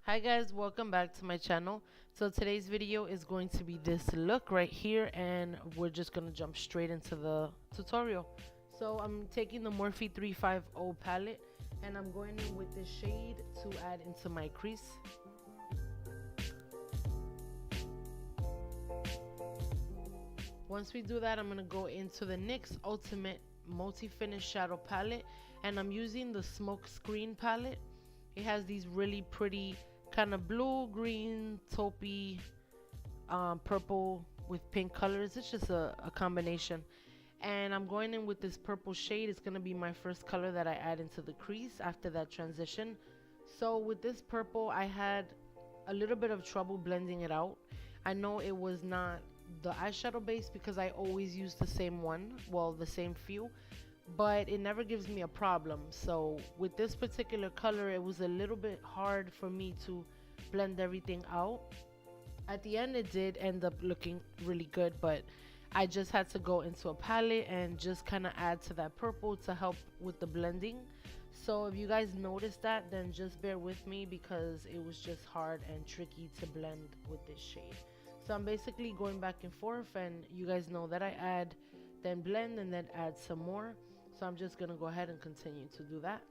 Hi guys, welcome back to my channel. So today's video is going to be this look right here, and we're just gonna jump straight into the tutorial. So I'm taking the Morphe 350 palette and I'm going in with this shade to add into my crease. Once we do that, I'm gonna go into the NYX Ultimate Multi-Finish Shadow Palette, and I'm using the Smoke Screen palette. It has these really pretty kind of blue, green, taupey, purple with pink colors. It's just a combination. And I'm going in with this purple shade. It's going to be my first color that I add into the crease after that transition. So with this purple, I had a little bit of trouble blending it out. I know it was not the eyeshadow base because I always use the same one, well, the same few, but it never gives me a problem. So with this particular color, it was a little bit hard for me to blend everything out. At the end, it did end up looking really good, but I just had to go into a palette and just kind of add to that purple to help with the blending. So if you guys noticed that, then just bear with me because it was just hard and tricky to blend with this shade. So I'm basically going back and forth, and you guys know that I add, then blend, and then add some more. So I'm just gonna go ahead and continue to do that.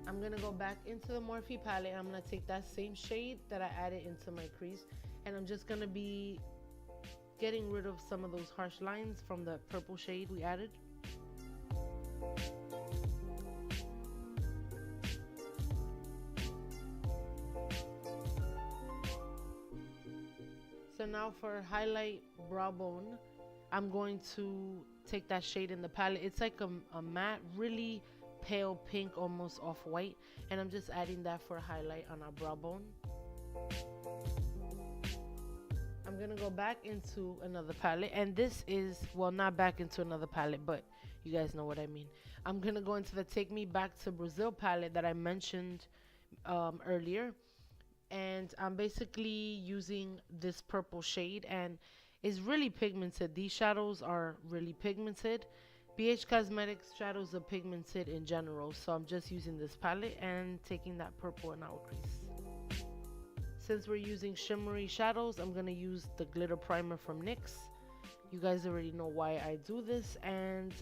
I'm gonna go back into the Morphe palette. I'm gonna take that same shade that I added into my crease, and I'm just gonna be getting rid of some of those harsh lines from the purple shade we added. So now for highlight brow bone, I'm going to take that shade in the palette. It's like a matte, really pale pink, almost off-white, and I'm just adding that for a highlight on our brow bone. I'm gonna go back into another palette, and this is, well, not back into another palette, but you guys know what I mean. I'm gonna go into the Take Me Back to Brazil palette that I mentioned earlier, and I'm basically using this purple shade, and it's really pigmented. These shadows are really pigmented. Bhcosmetics shadows are pigmented in general, so I'm just using this palette and taking that purple in our crease. Since we're using shimmery shadows, I'm going to use the glitter primer from NYX. You guys already know why I do this, and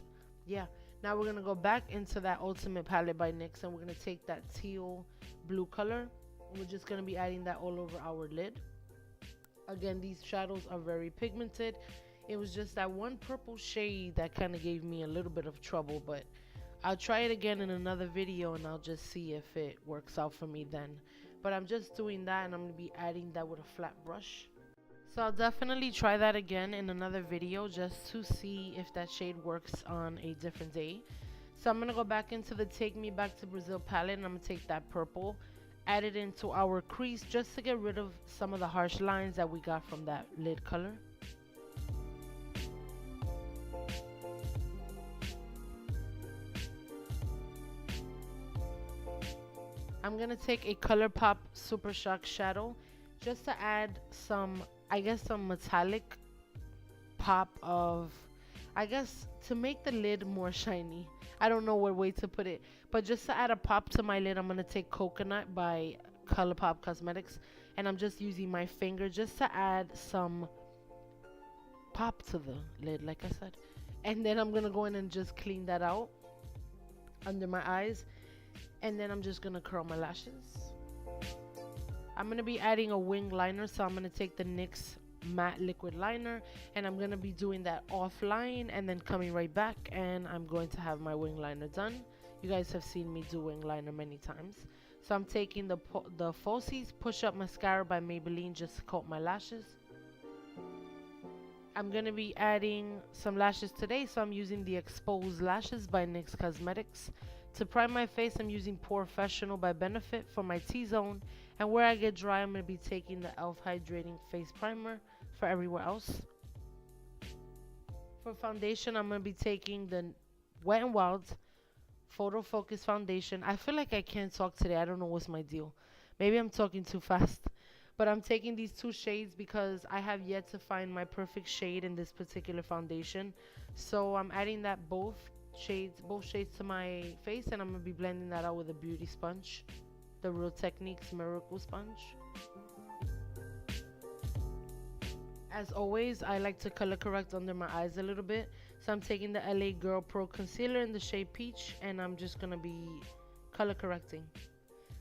yeah, now we're going to go back into that Ultimate palette by NYX, and we're going to take that teal blue color. We're just going to be adding that all over our lid. Again, these shadows are very pigmented. It was just that one purple shade that kind of gave me a little bit of trouble, but I'll try it again in another video and I'll just see if it works out for me then. But I'm just doing that, and I'm going to be adding that with a flat brush. So I'll definitely try that again in another video just to see if that shade works on a different day. So I'm going to go back into the Take Me Back to Brazil palette, and I'm going to take that purple, add it into our crease just to get rid of some of the harsh lines that we got from that lid color. I'm going to take a Colourpop Super Shock shadow just to add some, I guess, some metallic pop of, I guess, to make the lid more shiny. I don't know what way to put it, but just to add a pop to my lid, I'm going to take Coconut by Colourpop Cosmetics, and I'm just using my finger just to add some pop to the lid, like I said. And then I'm going to go in and just clean that out under my eyes. And then I'm just going to curl my lashes. I'm going to be adding a wing liner, so I'm going to take the NYX Matte Liquid Liner, and I'm going to be doing that offline and then coming right back, and I'm going to have my wing liner done. You guys have seen me do wing liner many times. So I'm taking the falsies Push Up Mascara by Maybelline just to coat my lashes. I'm going to be adding some lashes today, so I'm using the Exposed Lashes by NYX Cosmetics. To prime my face, I'm using Porefessional by Benefit for my T-zone, and where I get dry, I'm going to be taking the e.l.f. Hydrating Face Primer for everywhere else. For foundation, I'm going to be taking the Wet n Wild Photo Focus Foundation. I feel like I can't talk today. I don't know what's my deal. Maybe I'm talking too fast. But I'm taking these two shades because I have yet to find my perfect shade in this particular foundation. So I'm adding that both shades, both shades to my face, and I'm gonna be blending that out with a beauty sponge, the Real Techniques Miracle Sponge. As always, I like to color correct under my eyes a little bit. So I'm taking the LA Girl Pro Concealer in the shade Peach, and I'm just gonna be color correcting.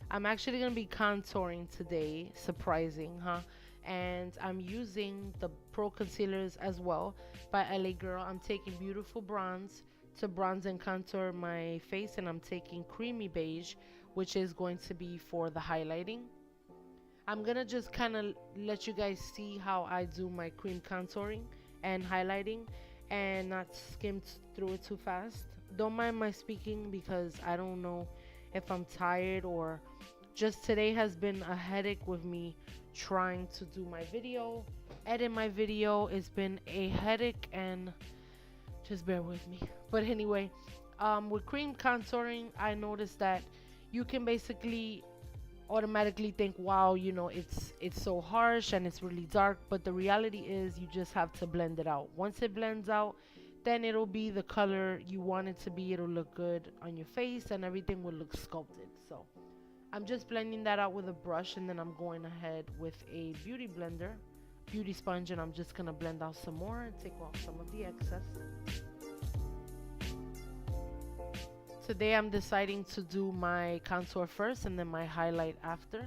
I'm actually gonna be contouring today, surprising, huh? And I'm using the Pro Concealers as well by LA Girl. I'm taking Beautiful Bronze to bronze and contour my face, and I'm taking Creamy Beige, which is going to be for the highlighting. I'm gonna just kind of let you guys see how I do my cream contouring and highlighting and not skim through it too fast. Don't mind my speaking because I don't know if I'm tired or just today has been a headache with me trying to do my video, edit my video. It's been a headache, and just bear with me. But anyway, with cream contouring, I noticed that you can basically automatically think, wow, you know, it's so harsh and it's really dark, but the reality is you just have to blend it out. Once it blends out, then it'll be the color you want it to be. It'll look good on your face and everything will look sculpted. So I'm just blending that out with a brush, and then I'm going ahead with a beauty sponge, and I'm just gonna blend out some more and take off some of the excess. Today I'm deciding to do my contour first and then my highlight after.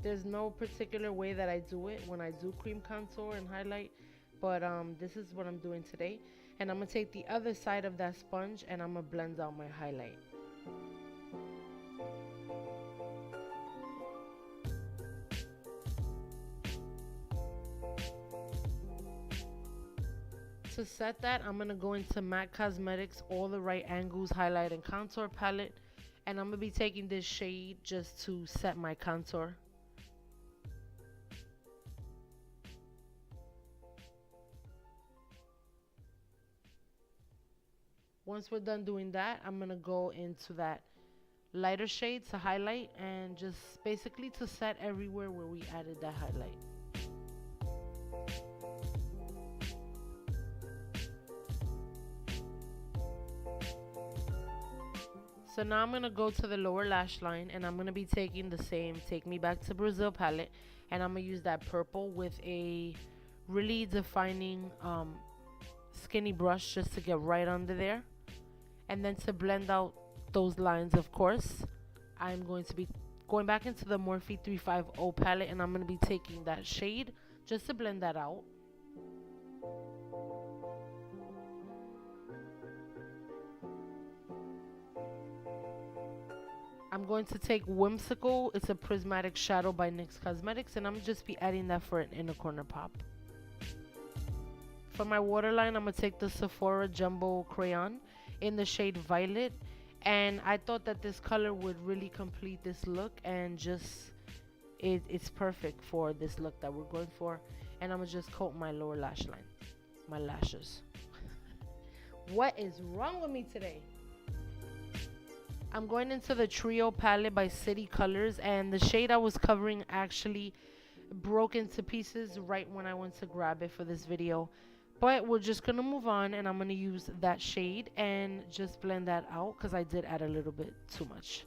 There's no particular way that I do it when I do cream contour and highlight, but this is what I'm doing today. And I'm gonna take the other side of that sponge and I'm gonna blend out my highlight. To set that, I'm gonna go into MAC Cosmetics All the Right Angles Highlight and Contour Palette, and I'm gonna be taking this shade just to set my contour. Once we're done doing that, I'm gonna go into that lighter shade to highlight and just basically to set everywhere where we added that highlight. So now I'm gonna go to the lower lash line, and I'm gonna be taking the same Take Me Back to Brazil palette, and I'm gonna use that purple with a really defining skinny brush just to get right under there. And then to blend out those lines, of course, I'm going to be going back into the Morphe 350 palette, and I'm gonna be taking that shade just to blend that out. I'm going to take Whimsical. It's a prismatic shadow by NYX Cosmetics, and I'm just be adding that for an inner corner pop. For my waterline, I'm going to take the Sephora Jumbo Crayon in the shade Violet, and I thought that this color would really complete this look, and just it's perfect for this look that we're going for. And I'm going to just coat my lower lash line, my lashes. What is wrong with me today? I'm going into the Trio palette by City Colors, and the shade I was covering actually broke into pieces right when I went to grab it for this video. But we're just going to move on, and I'm going to use that shade and just blend that out because I did add a little bit too much.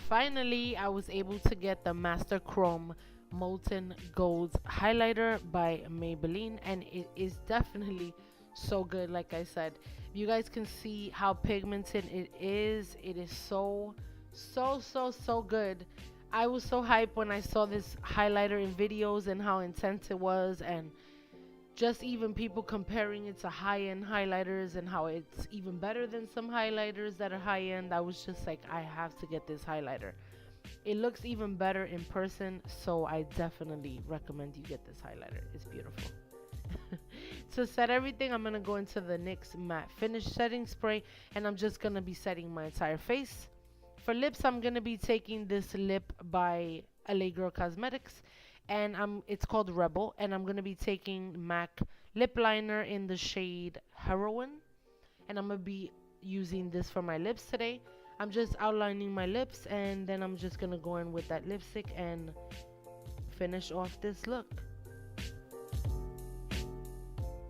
Finally, I was able to get the Master Chrome Molten Gold highlighter by Maybelline, and it is definitely so good. Like I said, you guys can see how pigmented it is. It is so good. I was so hyped when I saw this highlighter in videos and how intense it was, and just even people comparing it to high-end highlighters and how it's even better than some highlighters that are high-end. I was just like, I have to get this highlighter. It looks even better in person, so I definitely recommend you get this highlighter. It's beautiful. To set everything, I'm going to go into the NYX Matte Finish Setting Spray, and I'm just going to be setting my entire face. For lips, I'm going to be taking this lip by Lagirl Cosmetics, and it's called Rebel, and I'm going to be taking MAC lip liner in the shade Heroine, and I'm going to be using this for my lips today. I'm just outlining my lips, and then I'm just going to go in with that lipstick and finish off this look.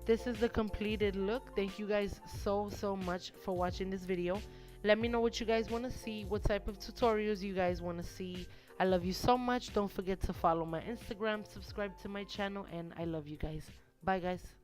this is the completed look. Thank you guys so much for watching this video. Let me know what you guys want to see, what type of tutorials you guys want to see. I love you so much. Don't forget to follow my Instagram, subscribe to my channel, and I love you guys. Bye guys.